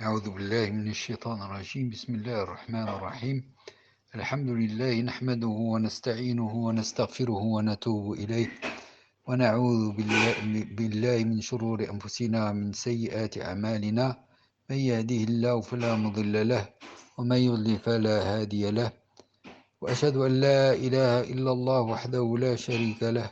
أعوذ بالله من الشيطان الرجيم بسم الله الرحمن الرحيم الحمد لله نحمده ونستعينه ونستغفره ونتوب إليه ونعوذ بالله من شرور أنفسنا ومن سيئات أعمالنا من يهده الله فلا مضل له ومن يضلل فلا هادي له وأشهد أن لا إله إلا الله وحده لا شريك له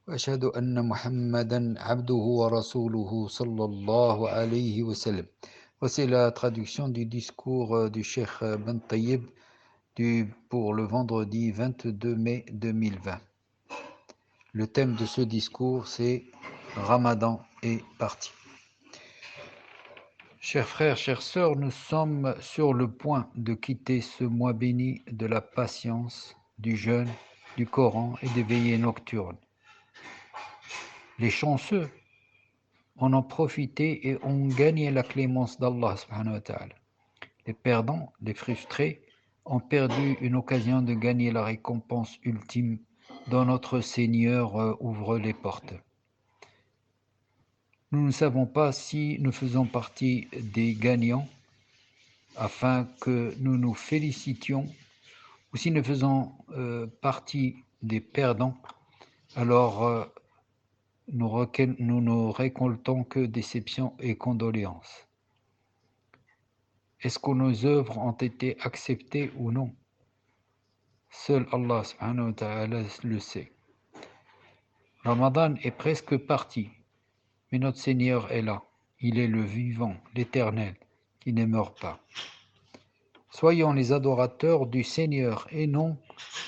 وأشهد أن محمدا عبده ورسوله صلى الله عليه وسلم. Voici la traduction du discours du Cheikh Ben Tayyib pour le vendredi 22 mai 2020. Le thème de ce discours, c'est Ramadan est parti. Chers frères, chères sœurs, nous sommes sur le point de quitter ce mois béni de la patience, du jeûne, du Coran et des veillées nocturnes. Les chanceux en ont profité et ont gagné la clémence d'Allah subhanahu wa ta'ala. Les perdants, les frustrés, ont perdu une occasion de gagner la récompense ultime dont notre Seigneur ouvre les portes. Nous ne savons pas si nous faisons partie des gagnants afin que nous nous félicitions ou si nous faisons partie des perdants, alors nous ne récoltons que déception et condoléances. Est-ce que nos œuvres ont été acceptées ou non? Seul Allah subhanahu wa ta'ala le sait. Ramadan est presque parti, mais notre Seigneur est là. Il est le vivant, l'éternel, qui ne meurt pas. Soyons les adorateurs du Seigneur et non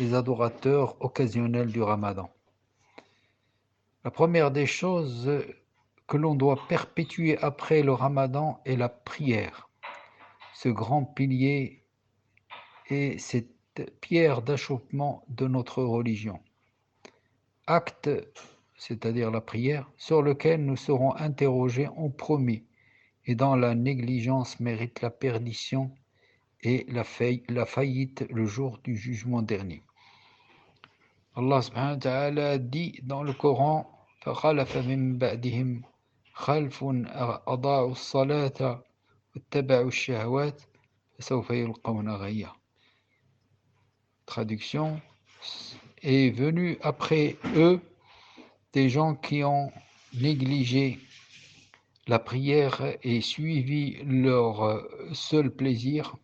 les adorateurs occasionnels du Ramadan. La première des choses que l'on doit perpétuer après le Ramadan est la prière. Ce grand pilier est cette pierre d'achoppement de notre religion. Acte, c'est-à-dire la prière, sur lequel nous serons interrogés en premier, et dont la négligence mérite la perdition et la faillite le jour du jugement dernier. Allah subhanahu wa ta'ala dit dans le Coran فَخَلَفَ مِن بَعْدِهِمْ خَلْفٌ أَضَاعُوا الصَّلَاةَ وَاتَّبَعُوا الشَّهَوَاتِ فَسَوْفَ يَلْقَوْنَ غَيًّا. Traduction: est venu après eux des gens qui ont négligé la prière et suivi leur seul plaisir.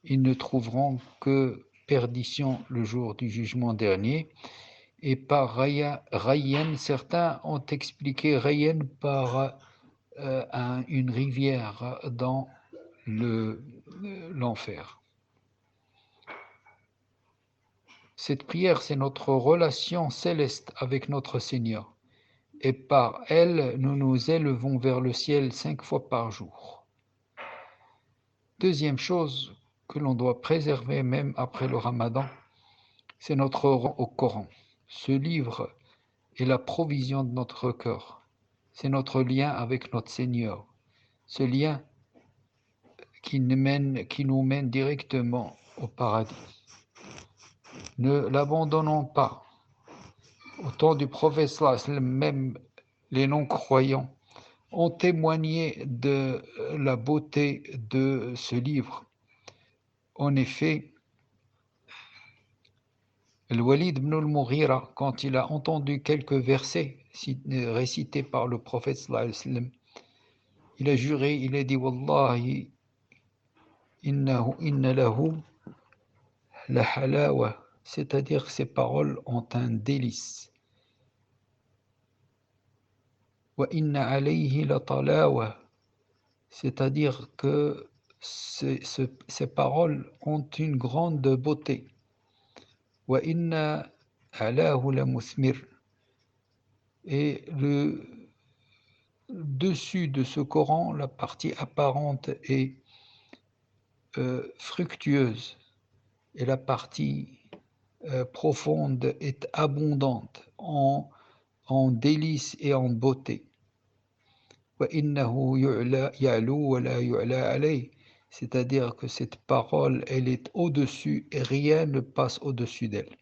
Ils ne trouveront que perdition le jour du jugement dernier. Et par Rayyan, certains ont expliqué Rayyan par une rivière dans l'enfer. Cette prière, c'est notre relation céleste avec notre Seigneur. Et par elle, nous nous élevons vers le ciel 5 fois par jour. Deuxième chose que l'on doit préserver même après le Ramadan, c'est notre rang au Coran. Ce livre est la provision de notre cœur. C'est notre lien avec notre Seigneur. Ce lien qui nous mène directement au paradis. Ne l'abandonnons pas. Au temps du prophète sallallahu alayhi wa sallam, même les non-croyants ont témoigné de la beauté de ce livre. En effet, Al-Walid ibn al-Mughira, quand il a entendu quelques versets récités par le prophète sallallahu alayhi wa sallam, il a juré, il a dit Wallahi, inna lahu la halawa, c'est-à-dire que ces paroles ont un délice. Wa inna alayhi la talawa, c'est-à-dire que ces paroles ont une grande beauté. Wa inna alahu la muthmir, et le dessus de ce Coran, la partie apparente est fructueuse et la partie profonde est abondante en délices et en beauté. وَإِنَّهُ يَعْلُو وَلَا يُعْلَى عَلَيْهِ, c'est-à-dire que cette parole, elle est au-dessus et rien ne passe au-dessus d'elle.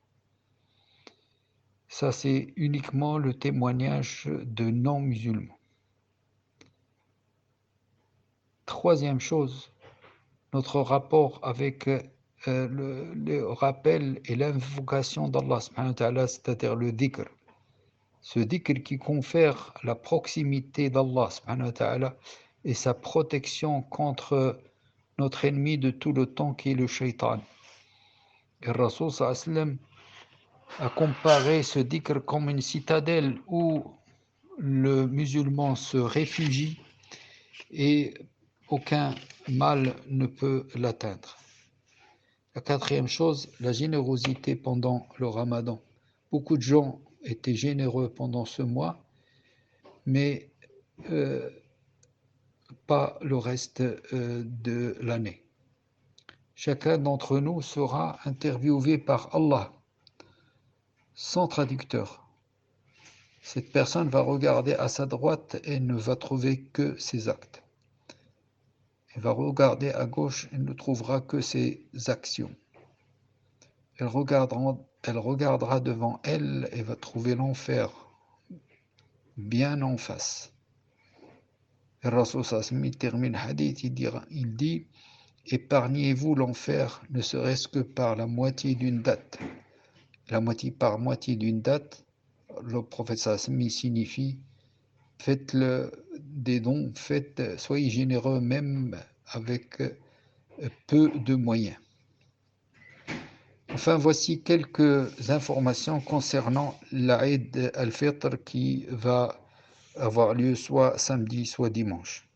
Ça, c'est uniquement le témoignage de non-musulmans. troisième chose, notre rapport avec le rappel et l'invocation d'Allah subhanahu wa ta'ala, c'est-à-dire le dhikr. Ce dhikr qui confère la proximité d'Allah subhanahu wa ta'ala et sa protection contre notre ennemi de tout le temps qui est le shaitan. Et le Rasoul sallallahu alayhi wa sallam a comparé ce dhikr comme une citadelle où le musulman se réfugie et aucun mal ne peut l'atteindre. La quatrième chose, la générosité pendant le Ramadan. Beaucoup de gens étaient généreux pendant ce mois, mais pas le reste de l'année. Chacun d'entre nous sera interviewé par Allah, sans traducteur. Cette personne va regarder à sa droite et ne va trouver que ses actes. Elle va regarder à gauche et ne trouvera que ses actions. Elle regardera devant elle et va trouver l'enfer bien en face. Et Rasul Sasmi termine hadith, il dit épargnez-vous l'enfer, ne serait-ce que par la moitié d'une date. La moitié par moitié d'une date, le prophète Sasmi signifie faites des dons, soyez généreux même avec peu de moyens. Enfin, voici quelques informations concernant l'Aïd al-Fitr qui va avoir lieu soit samedi, soit dimanche.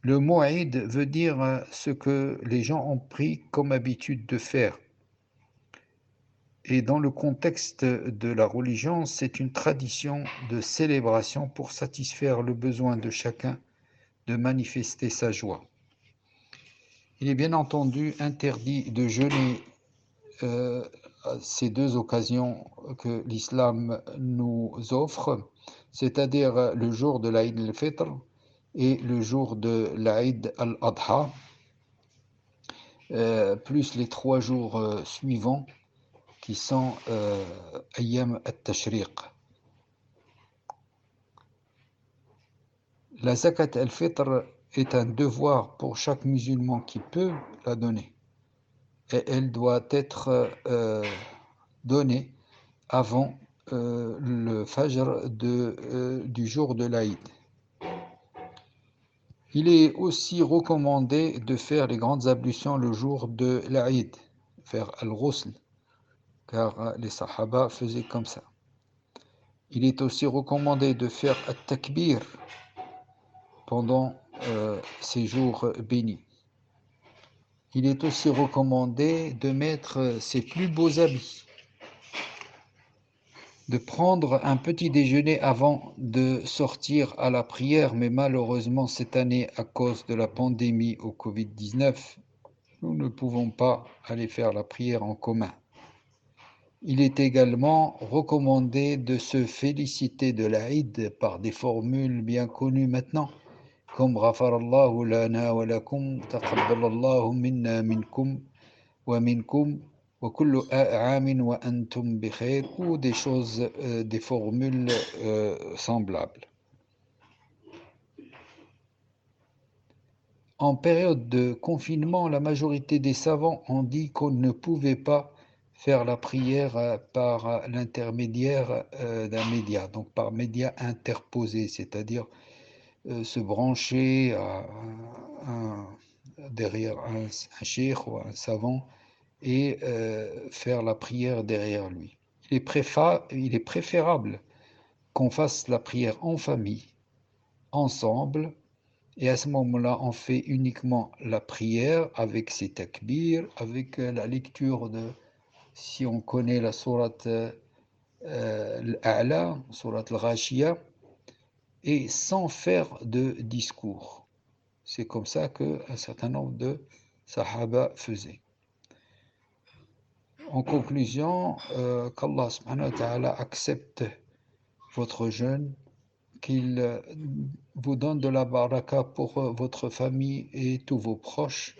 Le mot Aïd veut dire ce que les gens ont pris comme habitude de faire. Et dans le contexte de la religion, c'est une tradition de célébration pour satisfaire le besoin de chacun de manifester sa joie. Il est bien entendu interdit de jeûner ces deux occasions que l'islam nous offre, c'est-à-dire le jour de l'Aïd al-Fitr et le jour de l'Aïd al-Adha, plus les 3 jours suivants qui sont Ayyam al-Tashriq. La Zakat al-Fitr est un devoir pour chaque musulman qui peut la donner. Et elle doit être donnée avant le Fajr du jour de l'Aïd. Il est aussi recommandé de faire les grandes ablutions le jour de l'Aïd, faire al-Ghusl, car les Sahaba faisaient comme ça. Il est aussi recommandé de faire al-Takbir pendant ces jours bénis. Il est aussi recommandé de mettre ses plus beaux habits, de prendre un petit déjeuner avant de sortir à la prière, mais malheureusement cette année, à cause de la pandémie au Covid-19, nous ne pouvons pas aller faire la prière en commun. Il est également recommandé de se féliciter de l'Aïd par des formules bien connues maintenant, comme Ghafarallahu lana wa lakum, taqabbalallahu minna minkum wa minkum wa kullu aamin wa antum bi khair, ou des choses, des formules semblables. En période de confinement, la majorité des savants ont dit qu'on ne pouvait pas faire la prière par l'intermédiaire d'un média, donc par média interposé, c'est-à-dire se brancher derrière un cheikh ou un savant et faire la prière derrière lui. Il est préférable qu'on fasse la prière en famille, ensemble, et à ce moment-là, on fait uniquement la prière avec ses takbirs, avec la lecture de, si on connaît la sourate Al-A'la, sourate Al-Ghashiyah, et sans faire de discours. C'est comme ça qu'un certain nombre de Sahaba faisaient. En conclusion, qu'Allah subhanahu wa ta'ala accepte votre jeûne, qu'il vous donne de la baraka pour votre famille et tous vos proches,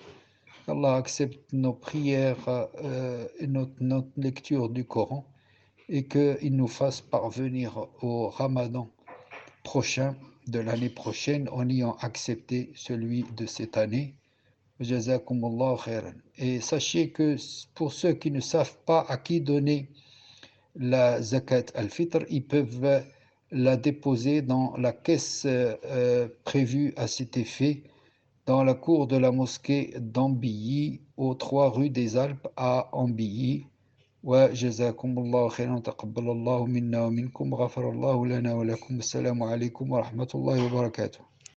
qu'Allah accepte nos prières et notre lecture du Coran, et qu'il nous fasse parvenir au Ramadan prochain de l'année prochaine en ayant accepté celui de cette année. Jazakumullah khairan. Et sachez que pour ceux qui ne savent pas à qui donner la zakat al-fitr, ils peuvent la déposer dans la caisse prévue à cet effet dans la cour de la mosquée d'Ambilly, aux 3 rue des Alpes à Ambilly. وجزاكم الله خيرا وتقبل الله منا ومنكم وغفر الله لنا ولكم السلام عليكم ورحمة الله وبركاته